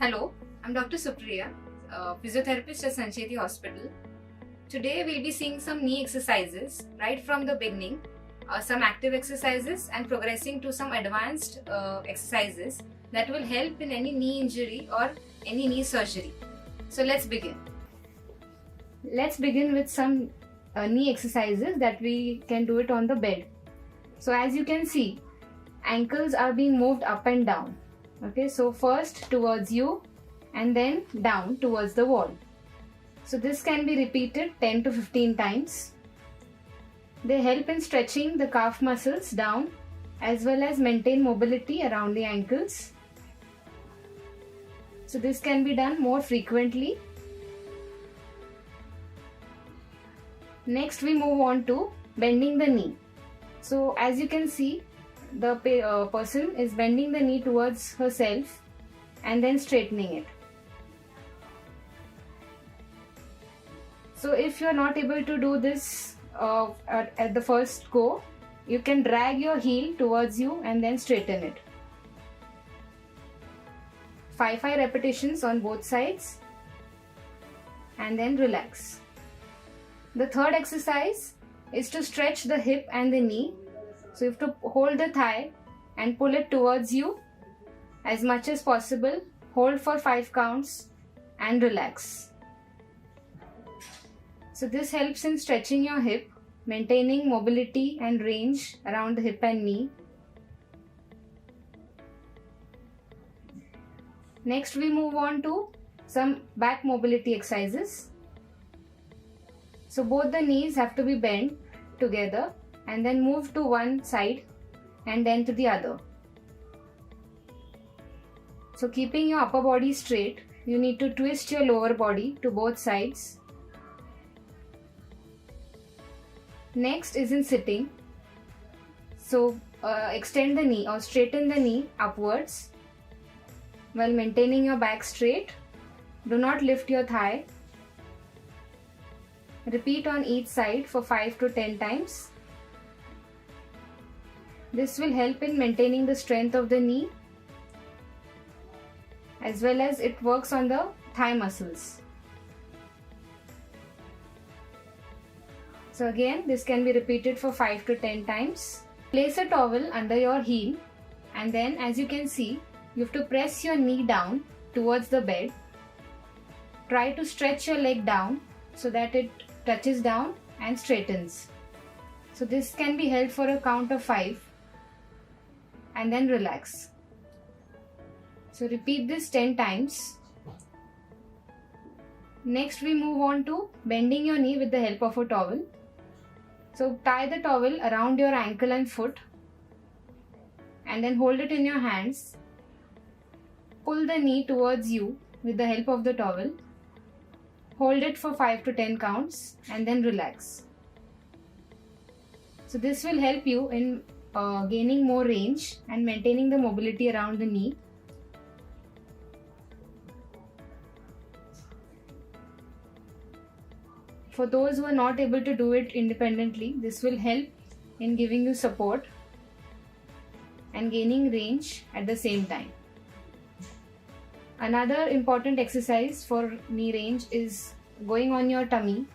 Hello, I'm Dr. Supriya, physiotherapist at Sancheti Hospital. Today we'll be seeing some knee exercises right from the beginning, some active exercises and progressing to some advanced exercises that will help in any knee injury or any knee surgery. So let's begin. Let's begin with some knee exercises that we can do it on the bed. So as you can see, ankles are being moved up and down. Okay, so first towards you and then down towards the wall. So this can be repeated 10 to 15 times. They help in stretching the calf muscles down as well as maintain mobility around the ankles. So this can be done more frequently. Next we move on to bending the knee. So as you can see, the person is bending the knee towards herself and then straightening it. So if you are not able to do this at the first go, you can drag your heel towards you and then straighten it. 5 repetitions on both sides and then relax. The third exercise is to stretch the hip and the knee. So you have to hold the thigh and pull it towards you as much as possible. Hold for 5 counts and relax. So this helps in stretching your hip, maintaining mobility and range around the hip and knee. Next we move on to some back mobility exercises. So both the knees have to be bent together and then move to one side and then to the other. So keeping your upper body straight, you need to twist your lower body to both sides. Next is in sitting. So extend the knee or straighten the knee upwards while maintaining your back straight. Do not lift your thigh. Repeat on each side for 5 to 10 times. This will help in maintaining the strength of the knee as well as it works on the thigh muscles. So again, this can be repeated for 5 to 10 times. Place a towel under your heel and then as you can see, you have to press your knee down towards the bed. Try to stretch your leg down so that it touches down and straightens. So this can be held for a count of 5 and then relax. So repeat this 10 times. Next we move on to bending your knee with the help of a towel. So tie the towel around your ankle and foot and then hold it in your hands. Pull the knee towards you with the help of the towel. Hold it for 5 to 10 counts and then relax. So this will help you in gaining more range and maintaining the mobility around the knee. For those who are not able to do it independently, this will help in giving you support and gaining range at the same time. Another important exercise for knee range is going on your tummy,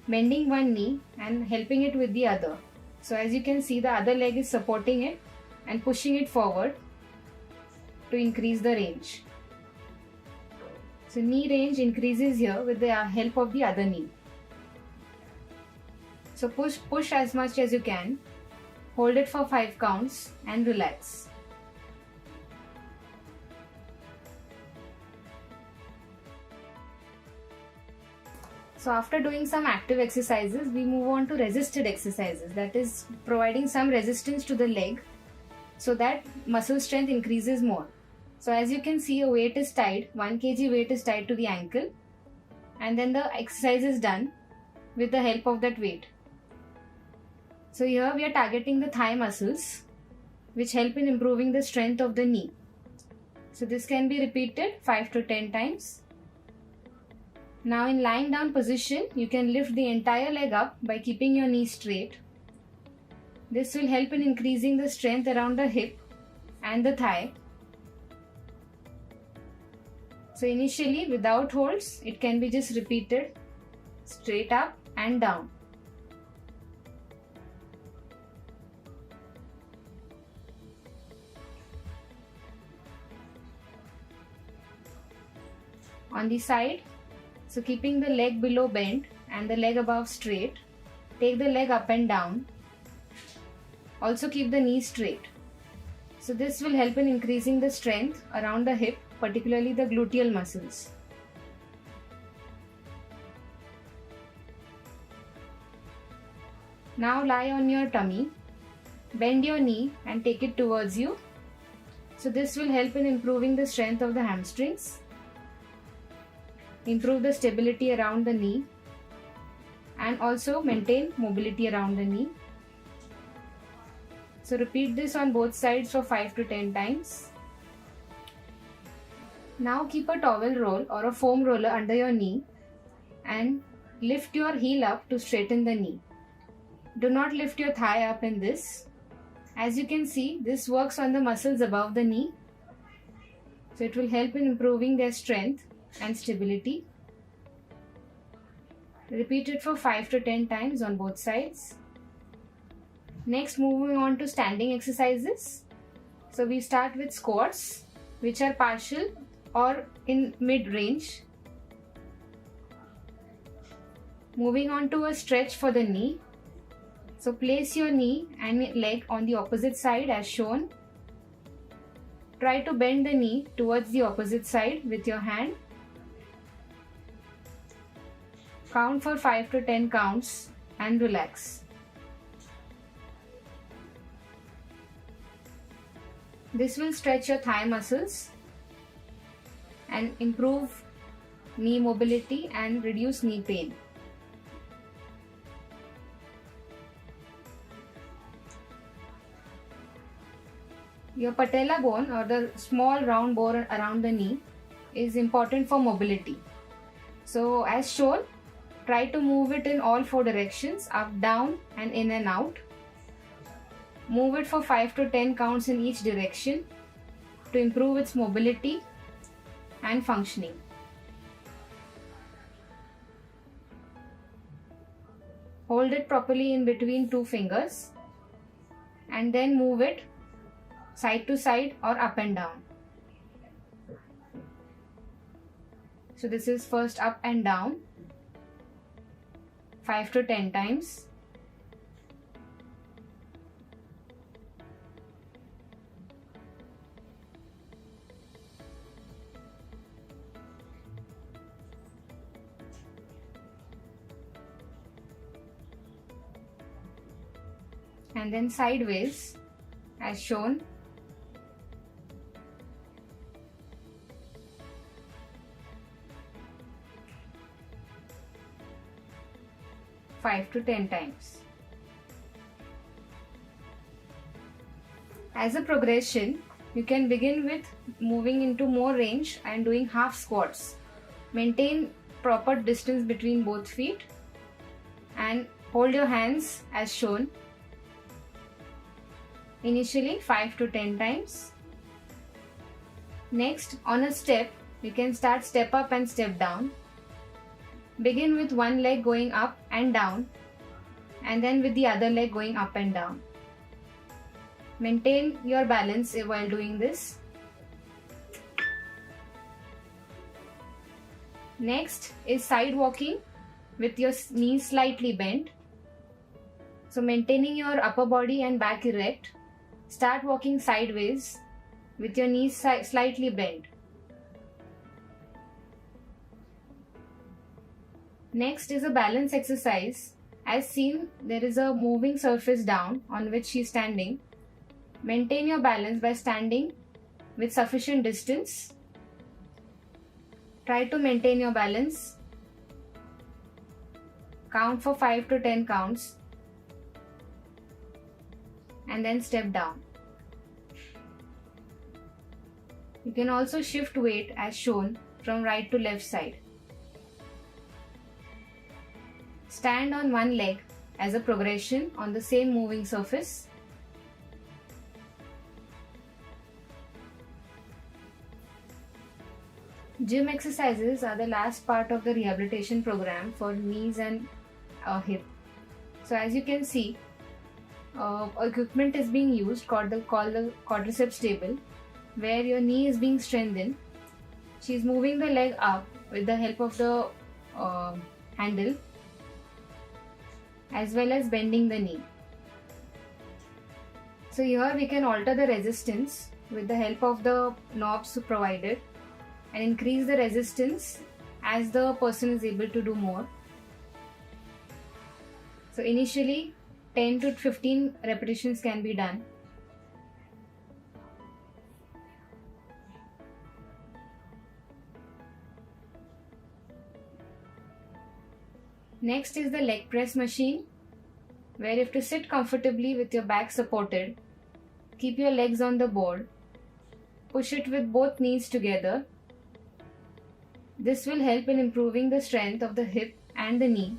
bending one knee and helping it with the other. So as you can see, the other leg is supporting it and pushing it forward to increase the range. So knee range increases here with the help of the other knee. So push as much as you can. Hold it for 5 counts and relax. So after doing some active exercises, we move on to resisted exercises. That is providing some resistance to the leg so that muscle strength increases more. So as you can see, a weight is tied, 1 kg weight is tied to the ankle and then the exercise is done with the help of that weight. So here we are targeting the thigh muscles which help in improving the strength of the knee. So this can be repeated 5 to 10 times. Now in lying down position, you can lift the entire leg up by keeping your knee straight. This will help in increasing the strength around the hip and the thigh. So initially without holds, it can be just repeated straight up and down. On the side, so keeping the leg below bent and the leg above straight, take the leg up and down. Also keep the knee straight. So this will help in increasing the strength around the hip, particularly the gluteal muscles. Now lie on your tummy, bend your knee and take it towards you. So this will help in improving the strength of the hamstrings, improve the stability around the knee, and also maintain mobility around the knee. So repeat this on both sides for 5 to 10 times. Now keep a towel roll or a foam roller under your knee and lift your heel up to straighten the knee. Do not lift your thigh up in this. As you can see, this works on the muscles above the knee. So it will help in improving their strength and stability. Repeat it for 5 to 10 times on both sides. Next, moving on to standing exercises. So we start with squats, which are partial or in mid-range. Moving on to a stretch for the knee. So place your knee and leg on the opposite side as shown. Try to bend the knee towards the opposite side with your hand. Count for 5 to 10 counts and relax. This will stretch your thigh muscles and improve knee mobility and reduce knee pain. Your patella bone or the small round bone around the knee is important for mobility. So as shown, try to move it in all 4 directions, up, down and in and out. Move it for 5 to 10 counts in each direction to improve its mobility and functioning. Hold it properly in between 2 fingers and then move it side to side or up and down. So this is first up and down 5 to 10 times. And then sideways as shown. Five to 10 times. As a progression, you can begin with moving into more range and doing half squats. Maintain proper distance between both feet and hold your hands as shown. Initially 5 to 10 times. Next, on a step, you can start step up and step down. Begin with one leg going up and down and then with the other leg going up and down. Maintain your balance while doing this. Next is side walking with your knees slightly bent. So maintaining your upper body and back erect, start walking sideways with your knees slightly bent. Next is a balance exercise. As seen, there is a moving surface down on which she is standing. Maintain your balance by standing with sufficient distance. Try to maintain your balance. Count for 5 to 10 counts and then step down. You can also shift weight as shown from right to left side. Stand on one leg as a progression on the same moving surface. Gym exercises are the last part of the rehabilitation program for knees and hip. So as you can see, equipment is being used called the quadriceps table, where your knee is being strengthened. She is moving the leg up with the help of the handle, as well as bending the knee. So here we can alter the resistance with the help of the knobs provided and increase the resistance as the person is able to do more. So initially 10 to 15 repetitions can be done. Next is the leg press machine, where you have to sit comfortably with your back supported. Keep your legs on the board. Push it with both knees together. This will help in improving the strength of the hip and the knee.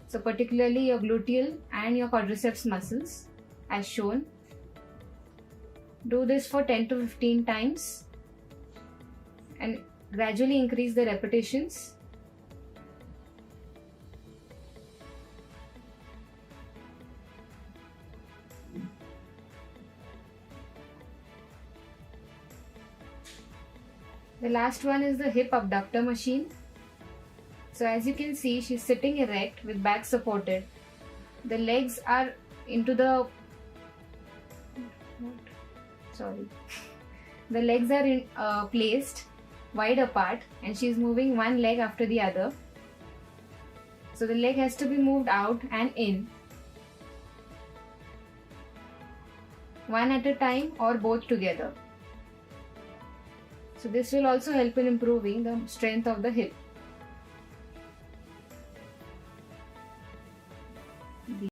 So particularly your gluteal and your quadriceps muscles as shown. Do this for 10 to 15 times and gradually increase the repetitions. The last one is the hip abductor machine. So as you can see, she's sitting erect with back supported. The legs are into the the legs are placed wide apart, and she's moving one leg after the other. So the leg has to be moved out and in, one at a time or both together. So this will also help in improving the strength of the hip.